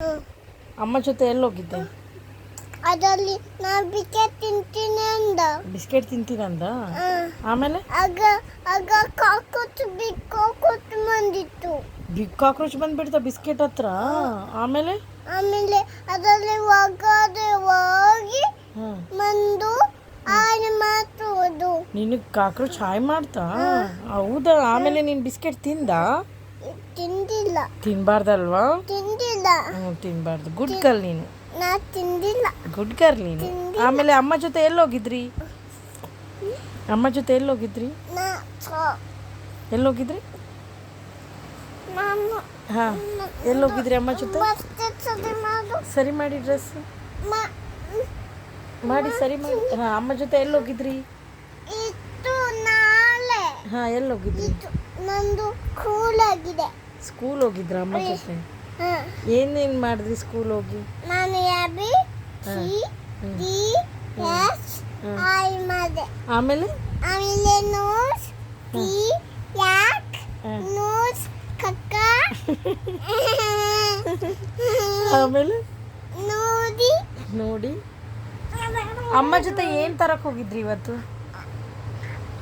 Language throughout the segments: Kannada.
ಹ್ಮ್. ಅಮ್ಮ ಜೊತೆ ಎಲ್ಲಿ ಹೋಗಿದ್ದೆ? ಅದರಲ್ಲಿ ನಾನು ಬಿಸ್ಕೆಟ್ ತಿಂತೀನಿ ಅಂದ. ಬಿಸ್ಕೆಟ್ ತಿಂತೀನಂದ. ಹ್ಮ್. ಆಮೇಲೆ ಆಗ ಆಗ ಕಾಕೋತ್ ಬಿಗ್ ಕಾಕೋತ್ ಬಂದಿತ್ತು. ಬಿಗ್ ಕಾಕ್ರೋಚ್ ಬಂದ್ಬಿಡ್ತಾ ಬಿಸ್ಕೆಟ್ ಹತ್ರ. ಆಮೇಲೆ ಆಮೇಲೆ ಅದರಲ್ಲಿ ಒಗದೆ ಹೋಗಿ ಹಾಂ ಬಂದು ಹಾಗೆ ಮಾತುವುದು. ನಿನಗೆ ಕಾಕ್ರೋಚ್ ಹಾಯ್ ಮಾಡ್ತಾ? ಹೌದಾ? ಆಮೇಲೆ ನೀನು ಬಿಸ್ಕೆಟ್ ತಿಂದ? ತಿಂದಿಲ್ಲ ತಿನ್ನಬಾರ್ದಲ್ವಾ? ತಿಂದಿಲ್ಲ ಹ್ಞೂ ತಿನ್ನಬಾರ್ದು. ಗುಡ್ ಗರ್ಲ್ ನೀನು. ನಾ ತಿಂದಿಲ್ಲ. ಗುಡ್ ಗರ್ಲ್ ನೀನು. ತಿಂದಿಲ್ಲ. ಆಮೇಲೆ ಅಮ್ಮ ಜೊತೆ ಎಲ್ಲಿ ಹೋಗಿದ್ರಿ? ಅಮ್ಮ ಜೊತೆ ಎಲ್ಲಿ ಹೋಗಿದ್ರಿ? ನಾ ಎಲ್ಲಿ ಹೋಗಿದ್ರಿ? ನಾನು ಹಾಂ ಎಲ್ಲಿ ಹೋಗಿದ್ರಿ ಅಮ್ಮ ಜೊತೆ? ಮತ್ತೆ ಸರಿ ಮಾಡು. ಸರಿ ಮಾಡಿ ಡ್ರೆಸ್ ಮ- ಮಾಡಿ ಸರಿ ಮಾಡಿ. ಹಾಂ ಅಮ್ಮ ಜೊತೆ ಎಲ್ಲಿ ಹೋಗಿದ್ರಿ? ಇದು ನಾಳೆ ಹಾಂ ಎಲ್ಲಿ ಹೋಗಿದ್ರಿ? ಇದು ನಂದು ಕೂಲ್ ಆಗಿದೆ. ಸ್ಕೂಲ್ ಹೋಗಿದ್ರ ಅಮ್ಮ ಜೊತೆ? ಹಾಂ ಏನೇನು ಮಾಡಿದ್ರಿ ಸ್ಕೂಲ್ ಹೋಗಿ? ನಾನು A B C D S I ಮಾಡಿದೆ. ಆಮೇಲೆ ಆಮೇಲೆ ನೋಸ್ ಪಿ ಯಾಕ್ ನೋಸ್ ಕಕ್ಕ ಆಮೇಲೆ ನೋಡಿ ನೋಡಿ ಅಮ್ಮ ಜೊತೆ ಏನು ತರಕ್ಕೆ ಹೋಗಿದ್ರಿ ಇವತ್ತು?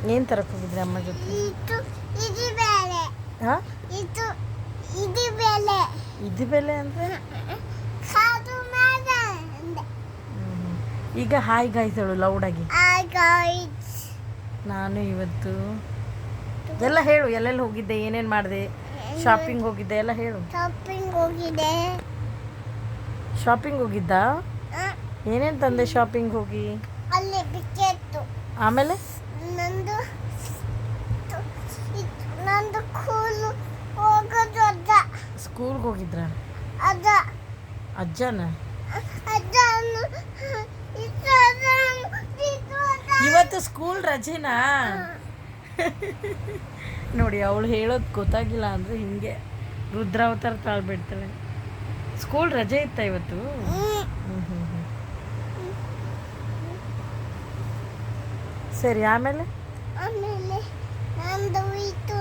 ಏನು ತರಕ್ಕೆ ಹೋಗಿದ್ರಿ ಅಮ್ಮ ಜೊತೆ? ಇದು ಇದು ಬೇಳೆ ಹಾಂ ಇದು ಇದು ಬೇಳೆ ಇದು ಬೆಲೆ ಅಂದರೆ ಕಾದು ಮೇಲೆ ಅಂದೆ. ಈಗ ಹಾಯ್ ಗಾಯ್ಸ್ ಹೇಳು ಲೌಡಾಗಿ. ಗೈಸ್ ನಾನು ಇವತ್ತು ಎಲ್ಲ ಹೇಳು, ಎಲ್ಲೆಲ್ಲಿ ಹೋಗಿದ್ದೆ, ಏನೇನು ಮಾಡಿದೆ, ಶಾಪಿಂಗ್ ಹೋಗಿದ್ದೆ ಎಲ್ಲ ಹೇಳು. ಶಾಪಿಂಗ್ ಹೋಗಿದೆ. ಶಾಪಿಂಗ್ ಹೋಗಿದ್ದ? ಆ, ಏನೇನು ತಂದೆ ಶಾಪಿಂಗ್ ಹೋಗಿ? ಅಲ್ಲಿ ಬಿಸ್ಕೆಟ್ಟು ಆಮೇಲೆ ನಂದು ನಂದು ಕೂಲು ಹೋಗೋದು ಅದ ಸ್ಕೂಲ್ಗೆ ಹೋಗಿದ್ರ? ಅದ ಅಜ್ಜನ? ಅದನ್ನು ಇದು ಅದನ್ನು ಇದು ಅದ. ಇವತ್ತು ಸ್ಕೂಲ್ ರಜೆನಾ? ನೋಡಿ ಅವಳು ಹೇಳೋದು ಗೊತ್ತಾಗಿಲ್ಲ ಅಂದರೆ ಹಿಂಗೆ ರುದ್ರಾವತಾರ ತಾಳ್ಬಿಡ್ತಾಳೆ. ಸ್ಕೂಲ್ ರಜೆ ಇತ್ತ ಇವತ್ತು? ಸರಿ ಆಮೇಲೆ ಆಮೇಲೆ ನಂದು ಇತ್ತು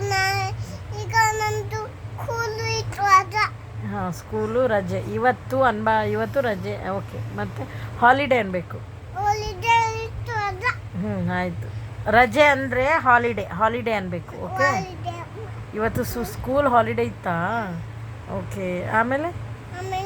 ಈಗ ನಂದು ಕೂಲು ಇತ್ತು ಅದ ಹಾಂ ಸ್ಕೂಲು ರಜೆ ಇವತ್ತು ಇವತ್ತು ರಜೆ. ಓಕೆ ಮತ್ತೆ ಹಾಲಿಡೇ ಅನ್ಬೇಕು. ಹಾಲಿಡೇ ಇತ್ತು ಅದ ಆಯಿತು. ರಜೆ ಅಂದರೆ ಹಾಲಿಡೇ ಅನ್ಬೇಕು. Okay holiday. ಇವತ್ತು ಸ್ಕೂಲ್ ಹಾಲಿಡೇ ಇತ್ತಾ? ಓಕೆ ಆಮೇಲೆ ಆಮೇಲೆ